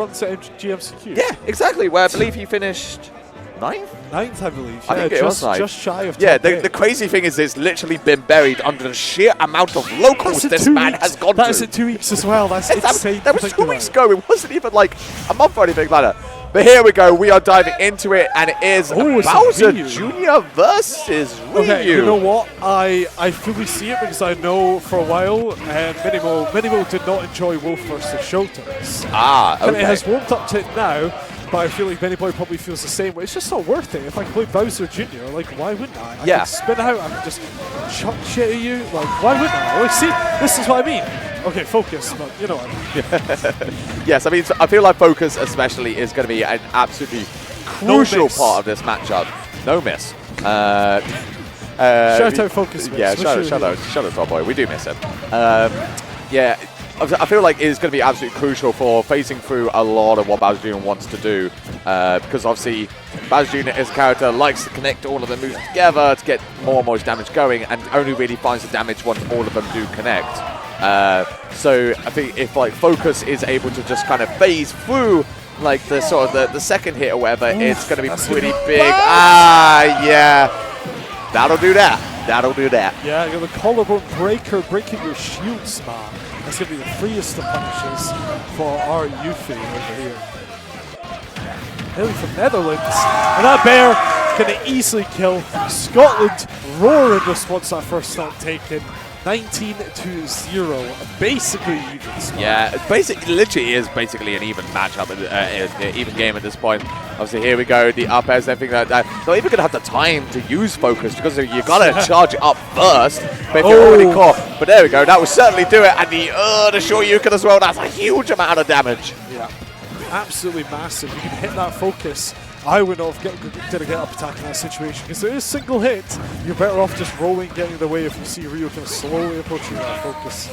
runs at GMCQ. Yeah, exactly. Where I believe he finished 9th? 9th, I believe. I think it was 9th. Just shy of Yeah, top the crazy thing is it's literally been buried under the sheer amount of locals this man has gone That to. is in 2 weeks as well. That's insane. That was 2 weeks ago. It wasn't even like a month or anything like that. But here we go. We are diving into it, and it is Bowser Jr. versus Ryu. Okay, you know what? I fully see it because I know for a while Minimo did not enjoy Wolf versus Shotos. Ah, okay. And it has warmed up to it now, but I feel like Benny Boy probably feels the same way. It's just not worth it. If I play Bowser Jr., like, why wouldn't I? I can spin out, I can just chuck shit at you. Like, why wouldn't I? Like, see, this is what I mean. Okay, focus, but you know what I mean. Yes, I mean, I feel like focus especially is going to be an absolutely crucial part of this matchup. No miss. Shout out focus miss. Yeah, shout out Top Boy. We do miss him. Yeah, I feel like it's going to be absolutely crucial for phasing through a lot of what Bowser Jr. wants to do, because obviously Bowser Jr. as a character likes to connect all of the moves together to get more and more damage going, and only really finds the damage once all of them do connect. So I think if like Focus is able to just kind of phase through like the sort of the second hit or whatever, it's going to be pretty big. Yeah, that'll do that. That'll do that. Yeah, you got the collarbone breaker breaking your shields, man. That's going to be the freest of punishes for our Yuffie over here. Hailing from Netherlands, and that bear can easily kill. Scotland roar in response to that first stop taken. 19-0, basically even. Yeah, it literally is basically an even matchup, even game at this point. Obviously, here we go, the up airs and everything like that. Not even gonna have the time to use focus because you gotta charge it up first. But if you're already caught, but there we go, that will certainly do it. And the Shoryuken as well. That's a huge amount of damage. Yeah, absolutely massive. You can hit that focus. I would not have did a get up attack in that situation because there is single hit. You're better off just rolling, getting in the way if you see Ryu kind of slowly approaching that focus.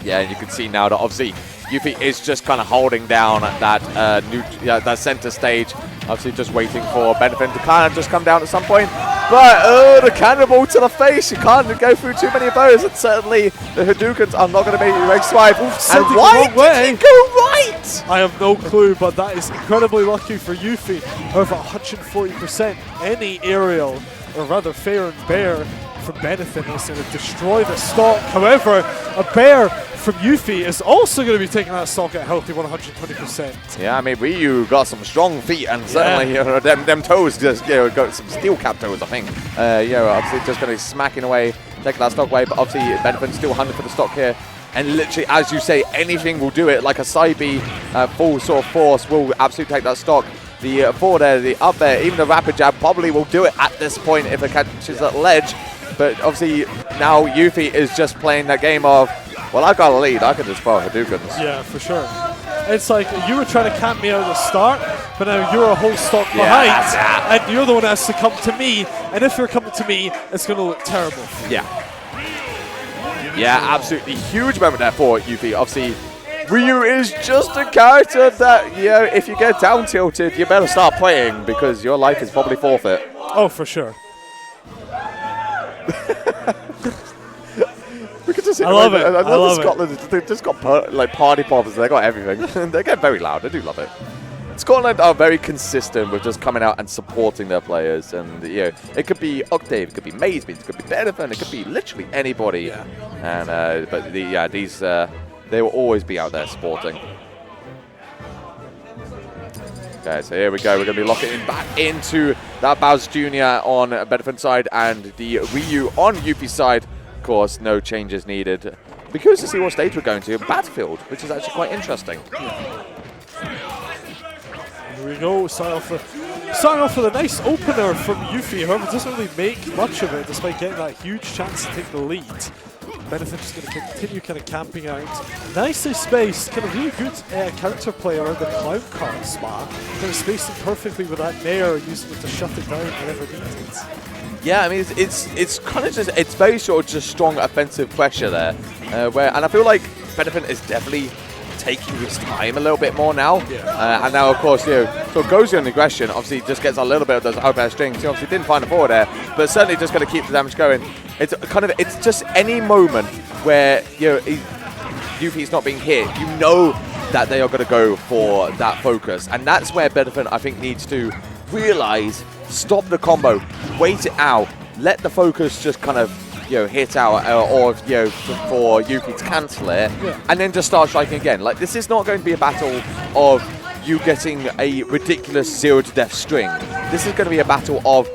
Yeah, and you can see now that obviously Yuffie is just kind of holding down that that center stage. Obviously just waiting for Benathan to kind of just come down at some point. But the cannonball to the face, you can't go through too many of those, and certainly the Hadoukens are not going to make swipe. And why did he go right? I have no clue, but that is incredibly lucky for Yuffie. Over 140%, any aerial, or rather fair and bear from Benathan is going to destroy the stock. However, a bear from Yuffie is also going to be taking that stock at a healthy 120%. Yeah, I mean, Ryu got some strong feet, and certainly them toes just got some steel cap toes, I think. Obviously just going to be smacking away, taking that stock away, but obviously Benathan's still hunting for the stock here. And literally, as you say, anything will do it. Like a side B full sort of force will absolutely take that stock. The forward air, the up there, even the rapid jab probably will do it at this point if it catches that ledge. But obviously now Yuffie is just playing that game of, well, I've got a lead, I can just fire Hadoukens. Yeah, for sure. It's like you were trying to camp me out at the start, but now you're a whole stock behind, and you're the one that has to come to me. And if you're coming to me, it's going to look terrible. Yeah. Yeah, absolutely huge moment there for Yuffie. Obviously, Ryu is just a character that, if you get down tilted, you better start playing because your life is probably forfeit. Oh, for sure. We could just I love it. I love Scotland. They've just got like party poppers. They got everything. They get very loud. I do love it. Scotland are very consistent with just coming out and supporting their players, and it could be Octave, it could be Mazebeat, it could be Benathan, it could be literally anybody. Yeah. And but these they will always be out there supporting. Okay, so here we go. We're going to be locking in back into that Bowser Jr. on Benathan's side and the Ryu on Yuffie's side. Of course, no changes needed. Be curious to see what stage we're going to. Battlefield, which is actually quite interesting. Yeah. Here we go. Starting off with a nice opener from Yuffie. However, doesn't really make much of it despite getting that huge chance to take the lead. Benathan just going to continue kind of camping out. Nicely spaced, kind of really good character play around the clown card spot. Kind of spacing perfectly with that nair, using it to shut it down whenever needed. Yeah, I mean, it's kind of just, it's very sort of just strong offensive pressure there. And I feel like Benathan is definitely taking his time a little bit more now. Yeah. And now, of course, so goes on aggression, obviously just gets a little bit of those up air strings. He obviously didn't find the forward there, but certainly just going to keep the damage going. It's just any moment where Yuffie's not being hit, that they are going to go for that focus. And that's where Benathan, I think, needs to realize, stop the combo, wait it out, let the focus just kind of, hit out, or, for Yuffie to cancel it, and then just start striking again. Like, this is not going to be a battle of you getting a ridiculous 0 to death string. This is going to be a battle of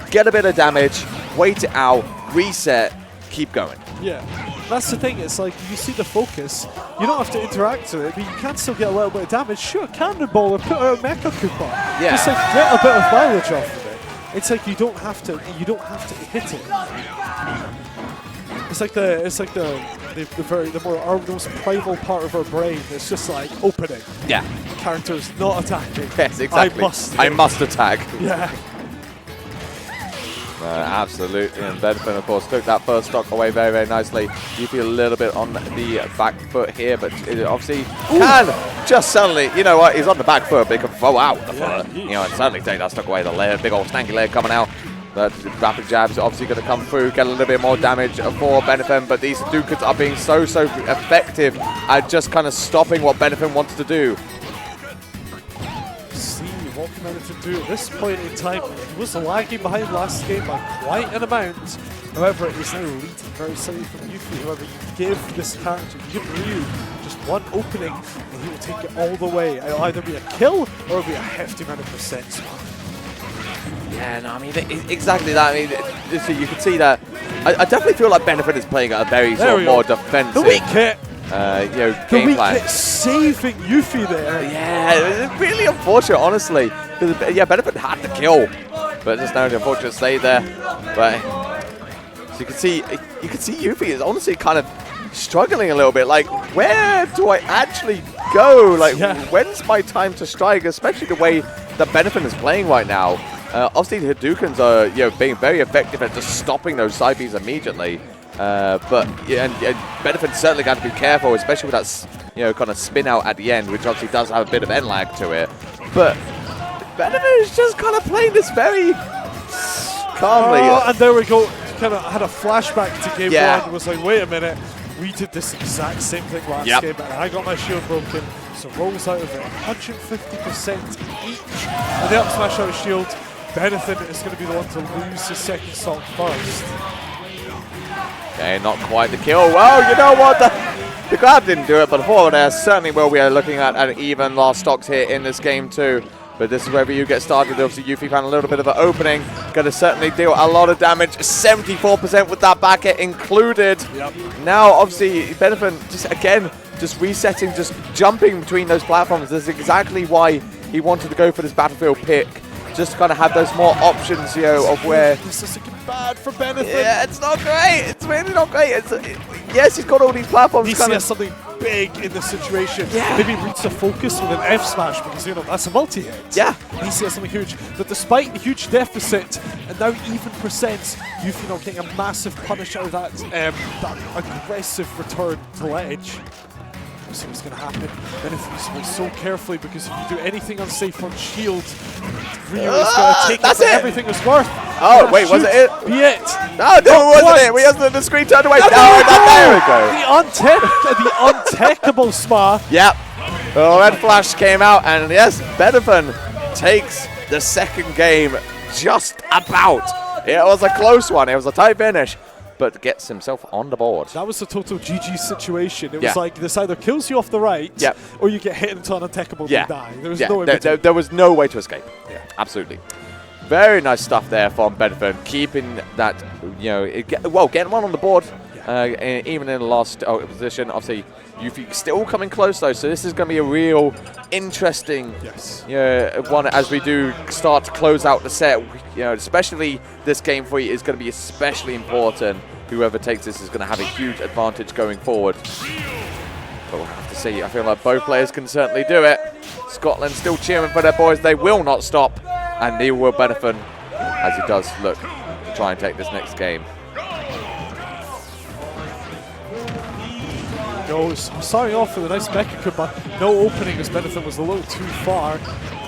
get a bit of damage, wait it out, reset, keep going. Yeah, that's the thing. It's like you see the focus, you don't have to interact with it, but you can still get a little bit of damage. Shoot a cannonball or put out a Mecha Koopa. Yeah. Just like get a bit of mileage off of it. It's like you don't have to hit it. It's like the most primal part of our brain. It's just like opening. Yeah. Characters not attacking. Yes, exactly. I must attack. Yeah. Absolutely, and Benathan, of course, took that first stock away very, very nicely. You feel a little bit on the back foot here, but it obviously can just suddenly, you know what, he's on the back foot, but he can throw out the foot, and suddenly take that stock away, the leg, big old stanky leg coming out. The rapid jabs are obviously going to come through, get a little bit more damage for Benathan, but these Hadouken are being so effective at just kind of stopping what Benathan wants to do. What can Benathan do at this point in time? He was lagging behind last game by quite an amount. However, he's now leading very slightly from Yuffie. However, you give this character, you give Ryu just one opening, and he will take it all the way. It'll either be a kill or it'll be a hefty amount of percents. Yeah, no, I mean, exactly that. I mean, you can see that. I definitely feel like Benathan is playing at a very sort of more defensive. The weak hit. Game plan. Saving Yuffie there. Yeah, it's really unfortunate, honestly. Yeah, Benathan had the kill, but just now the unfortunate stay there. But so you can see Yuffie is honestly kind of struggling a little bit. Like, where do I actually go? Like, when's my time to strike? Especially the way that Benathan is playing right now. Obviously, the Hadoukens are being very effective at just stopping those side Bs immediately. But Benathan certainly got to be careful, especially with that kind of spin out at the end, which obviously does have a bit of end lag to it. But Benathan is just kind of playing this very calmly. Oh, and there we go. Kind of had a flashback to game one. It was like, wait a minute, we did this exact same thing last game, and I got my shield broken. So rolls out of it, 150% each. And the up smash out of shield. Benathan is going to be the one to lose his second stock first. Okay, not quite the kill. Well, you know what? The grab didn't do it, but forward air certainly will. We are looking at an even last stocks here in this game too. But this is where you get started. Obviously, Yuffie found a little bit of an opening. Going to certainly deal a lot of damage. 74% with that back hit included. Yep. Now, obviously, Benathan just resetting, just jumping between those platforms. This is exactly why he wanted to go for this battlefield pick. Just kind of have those more options, of where... This is looking bad for Benathan. Yeah, it's not great. It's really not great. Yes, he's got all these platforms. He sees something big in the situation. Yeah. Maybe reach the focus with an F smash because, that's a multi-hit. Yeah. He sees something huge. But despite the huge deficit and now even percents, Yuffie not getting a massive punish out of that aggressive return to ledge. See what's going to happen. Benathan is so carefully because if you do anything unsafe on shield, Ryu is going to take everything it's worth. Oh, wait, was it? Be it. No, it wasn't it. We have the screen turned away. There we go. The untechable Sma. Yep. The red flash came out, and yes, Benathan takes the second game just about. It was a close one. It was a tight finish, but gets himself on the board. That was a total GG situation. It was like this either kills you off the right, or you get hit into an untechable and die. There was no way. There was no way to escape. Yeah, absolutely. Very nice stuff there from Benathan, keeping that, getting one on the board, even in the last position. Obviously, Yuffie still coming close though, so this is going to be a real interesting one as we do start to close out the set. Especially this game for you is going to be especially important. Whoever takes this is going to have a huge advantage going forward. But we'll have to see. I feel like both players can certainly do it. Scotland still cheering for their boys. They will not stop, and neither will Benathan as he does look to try and take this next game. Starting off with a nice Mecha Koopa. No opening as Benathan was a little too far.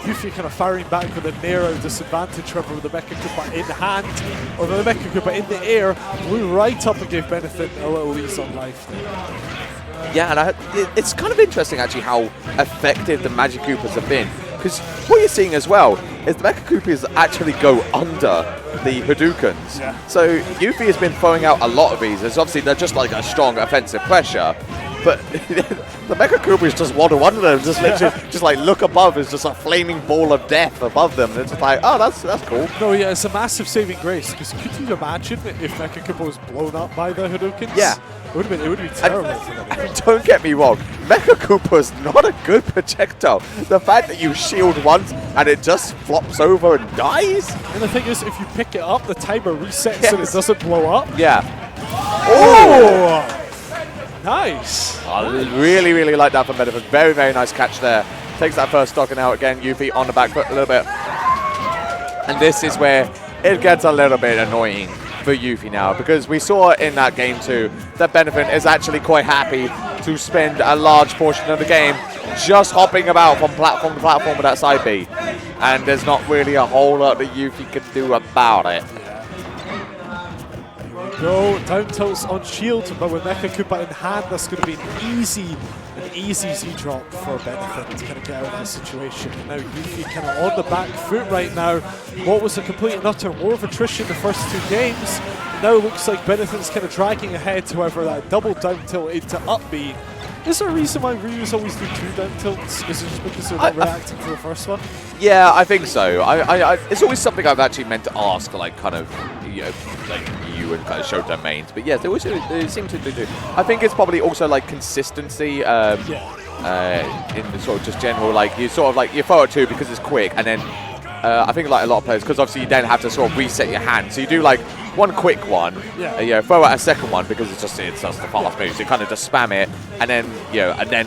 Yuffie kind of firing back with a narrow disadvantage, however, with the Mecha Koopa in hand, or the Mecha Koopa in the air, blew right up and gave Benathan a little ease on life there. Yeah, and it's kind of interesting actually how effective the Magic Koopas have been. Because what you're seeing as well is the Mecha Koopas actually go under the Hadoukens. Yeah. So Yuffie has been throwing out a lot of these. It's obviously they're just like a strong offensive pressure. But the Mecha Koopas just wander under them, just literally, just like look above. It's just a flaming ball of death above them. And it's just like, oh, that's cool. No, yeah, it's a massive saving grace. Because could you imagine if Mecha Koopa was blown up by the Hadoukens? Yeah. It would be terrible for them. And don't get me wrong, Mecha Koopa's not a good projectile. The fact that you shield once and it just flops over and dies. And the thing is, if you pick it up, the timer resets and it doesn't blow up. Yeah. Oh! Nice. I really, really like that from Benathan. Very, very nice catch there. Takes that first stock and out again. Yuffie on the back foot a little bit. And this is where it gets a little bit annoying for Yuffie now, because we saw in that game too that Benathan is actually quite happy to spend a large portion of the game just hopping about from platform to platform with that side B. And there's not really a whole lot that Yuffie can do about it. Go down tilts on shield, but with Mecha Koopa in hand, that's going to be an easy Z-drop for Benathan to kind of get out of that situation. And now Yuffie kind of on the back foot right now. What was a complete and utter war of attrition the first two games. Now looks like Benathan's kind of dragging ahead, however, that double down tilt into up B. Is there a reason why Ryu's always do two down tilts? Is it just because they're not reacting to the first one? Yeah, I think so. It's always something I've actually meant to ask, like kind of, you know, like you and kind of Showdown mains. But yes, they seem to do. I think it's probably also like consistency in the sort of just general, like you sort of like you throw it two because it's quick, and then I think like a lot of players, because obviously you then have to sort of reset your hand. So you do like one quick one, throw out a second one because it's just the fast move. So you kind of just spam it, and then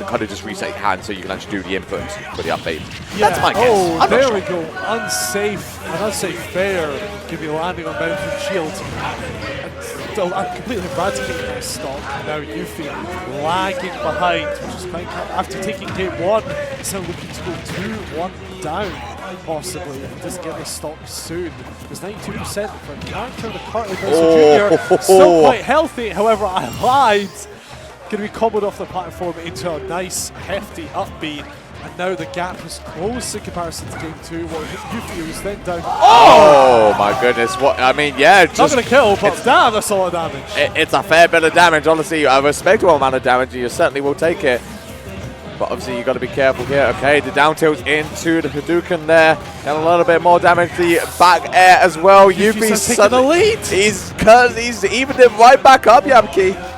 kind of just reset your hand so you can actually do the input for the update. Yeah. That's my guess. Oh, there we go. Unsafe, an unsafe fair could be landing on Benathan's shield. I'm completely eradicating that stock. Now Yuffie lagging behind, which is quite after taking game one, it's now looking to go 2-1 down, possibly, if he doesn't get this stock soon. There's 92% for a character in the Cartley Jr. Still quite healthy, however, I lied. Going to be comboed off the platform into a nice, hefty upbeat. And now the gap is closed in comparison to game two. What Yuffie was then down. Oh my goodness! What I mean, yeah, not going to kill, but damn, that's a lot of damage. It's a fair bit of damage. Honestly, a respectable amount of damage. You certainly will take it. But obviously, you've got to be careful here. Okay, the down tilt into the Hadouken there, and a little bit more damage. The back air as well. Yuffie's taking the lead. He's evened it right back up, Yabki.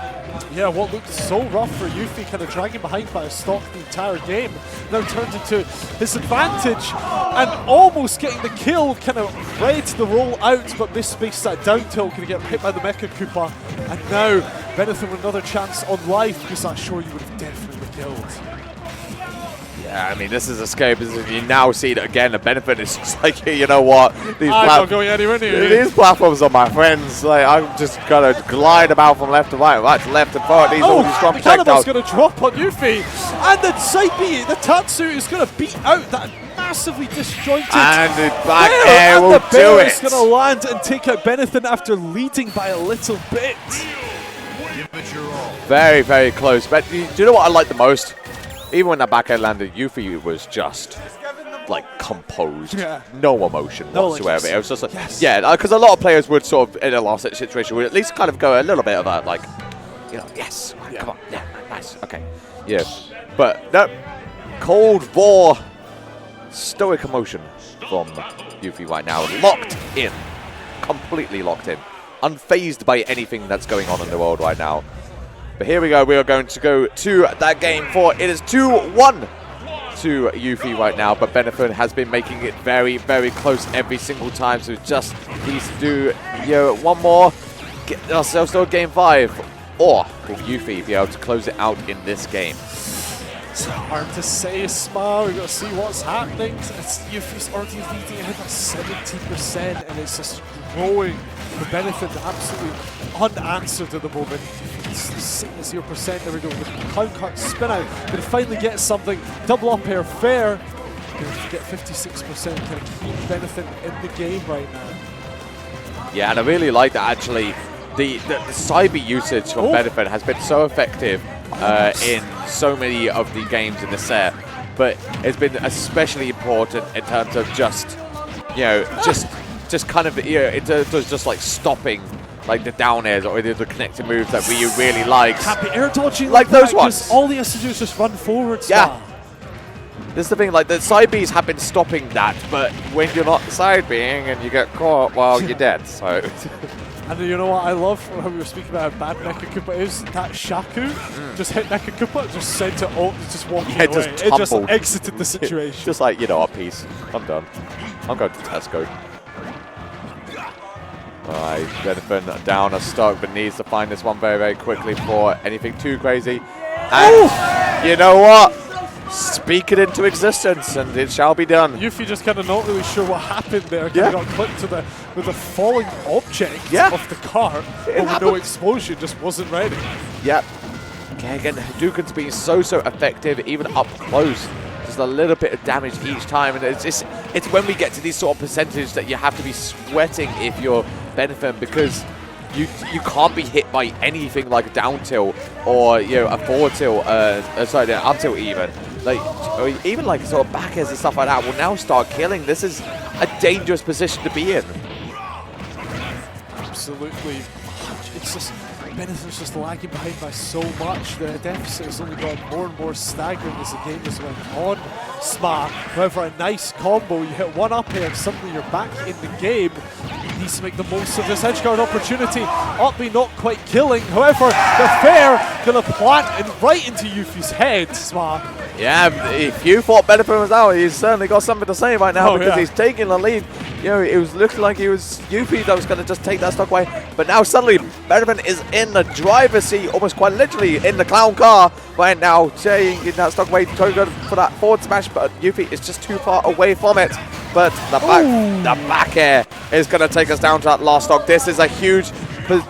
Yeah, what looked so rough for Yuffie, kind of dragging behind by a stock the entire game, now turned into his advantage and almost getting the kill, kind of ready to roll out, but misspaced that down tilt, going to get hit by the Mecha Koopa. And now Benathan with another chance on life, because I'm sure you would have definitely killed. Yeah, I mean, this is escapism. You now see that again. The benefit is just like, you know what? I'm not going anywhere near you. These platforms are my friends. Like, I'm just gonna glide about from left to right to left and forward. These all these strong the cannibal's going to drop on Yuffie, and the side B, the Tatsu is going to beat out that massively disjointed. And the back air will do it. Is going to land and take out Benathan after leading by a little bit. Very, very close. But do you know what I like the most? Even when that back air landed, Yuffie was just like composed, no emotion whatsoever. It was just like, because a lot of players would sort of in a loss situation would at least kind of go a little bit of that, like, you know, yes, come on, yeah, nice, okay, yeah. But no, Cold War, stoic emotion from Yuffie right now, locked in, completely locked in, unfazed by anything that's going on in the world right now. But here we go, we are going to go to that game 4. It is 2-1 to Yuffie right now, but Benathan has been making it very, very close every single time, so just needs to do one more, get ourselves to game 5, or will Yuffie be able to close it out in this game? It's hard to say, Smile. We've got to see what's happening. It's Yuffie's already leading ahead by 17%, and it's just growing. The benefit absolutely unanswered at the moment. It's 0%. There we go. The clown cart spin out. Gonna finally get something. Double up air fair. Gonna get 56%. Kind of keep Benathan in the game right now. Yeah, and I really like that actually. The Cyber usage from Benathan has been so effective in so many of the games in the set, but it's been especially important in terms of just, you know, just kind of, you know, it does just like stopping like the down airs or the connecting moves that we really liked. Happy air dodging like those ones. All he has to do is just run forwards. Yeah. This is the thing, like the side Bs have been stopping that, but when you're not side Bing and you get caught, well, you're dead. So. And you know what I love, how we were speaking about how bad Nekakoopa is, that Shaku just hit Nekakoopa, just sent it all, just walking away. Just it just exited the situation. Just like, you know, a piece. I'm done. I'm going to Tesco. Alright, Benathan down a stock, but needs to find this one very, very quickly before anything too crazy. And you know what? Speak it into existence, and it shall be done. Yuffie just kind of not really sure what happened there. Kind of got clipped with a falling object off the cart, but with no explosion, just wasn't ready. Yep. Okay, again, Hadouken's been so effective, even up close. Just a little bit of damage each time, and it's when we get to these sort of percentages that you have to be sweating if you're Benathan, because you can't be hit by anything like a down tilt or, you know, a forward tilt, sorry, an up tilt even. Like, or even like sort of back airs and stuff like that will now start killing. This is a dangerous position to be in. Absolutely. It's just, Benathan's just lagging behind by so much. The deficit has only gotten more and more staggering as the game has went on. Smart. However, a nice combo. You hit one up air and suddenly you're back in the game. He needs to make the most of this edgeguard opportunity. Uppy not quite killing. However, the fair going to plant it right into Yuffie's head. Smart. Yeah, if you thought Benathan was out, he's certainly got something to say right now because he's taking the lead. You know, it was looking like it was Yuffie that was going to just take that stock away. But now suddenly, Benathan is in the driver's seat, almost quite literally in the clown car right now, taking that stock away, trying to go for that forward smash, but Yuffie is just too far away from it. But the back air is going to take us down to that last stock. This is a huge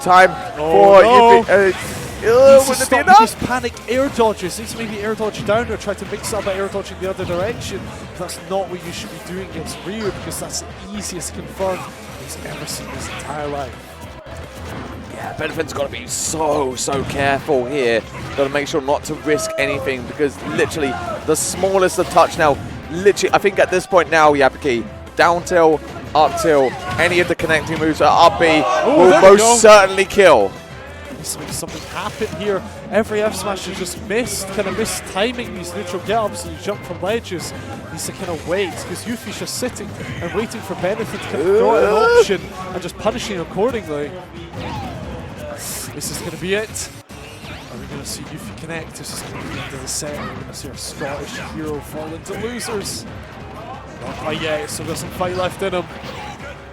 time for Yuffie. Needs to stop these panic air dodges. Needs to maybe air dodge down or try to mix up by air dodging the other direction. That's not what you should be doing against Ryu, because that's the easiest confirm he's ever seen his entire life. Yeah, Benathan's got to be so careful here. Got to make sure not to risk anything, because literally the smallest of touch now, literally, I think at this point now, Yapaki, down tilt, up tilt, any of the connecting moves at up B will most certainly kill. Needs to make something happen here. Every F smash is just missed, kind of missed timing these neutral get-ups and you jump from ledges. Needs to kind of wait, because Yuffie's just sitting and waiting for Benathan to kind of throw out an option and just punishing accordingly. This is going to be it. Are we going to see Yuffie connect? This is going to be the end of the set. We're going to see our Scottish hero fall into losers. Not quite yet, still got some fight left in him.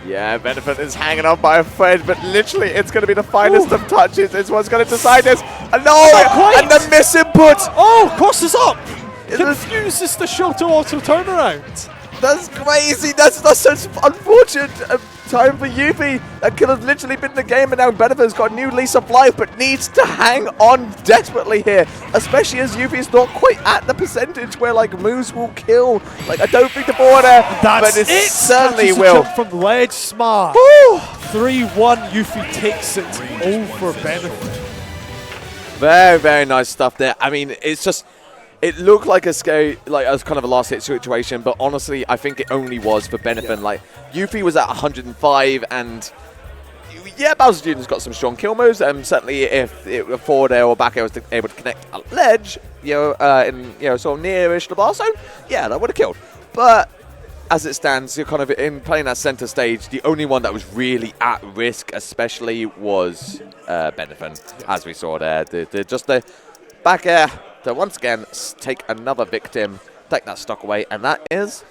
Yeah, Benathan is hanging on by a thread, but literally it's going to be the finest of touches. It's what's going to decide this. And and the miss input. Oh, crosses up. Confuses the Shoto auto turnaround. That's crazy. That's such unfortunate time for Yuffie. That could have literally been the game, and now Benathan's got a new lease of life, but needs to hang on desperately here, especially as Yuffie's not quite at the percentage where like moves will kill. Like, I don't think the border, but it certainly will. Jump from the ledge, smart. 3-1, Yuffie takes it over Benathan. Very, very nice stuff there. I mean, it's just, it looked like a scary, like as kind of a last hit situation, but honestly, I think it only was for Benathan. Like, Yuffie was at 105, and yeah, Bowser Jr.'s got some strong kill moves, and certainly if it were forward air or back air was able to connect a ledge, you know, in, you know, sort of nearish the bar zone, yeah, that would have killed. But as it stands, you're kind of in playing that center stage. The only one that was really at risk, especially, was Benathan, as we saw there. Just the back air to once again take another victim, take that stock away, and that is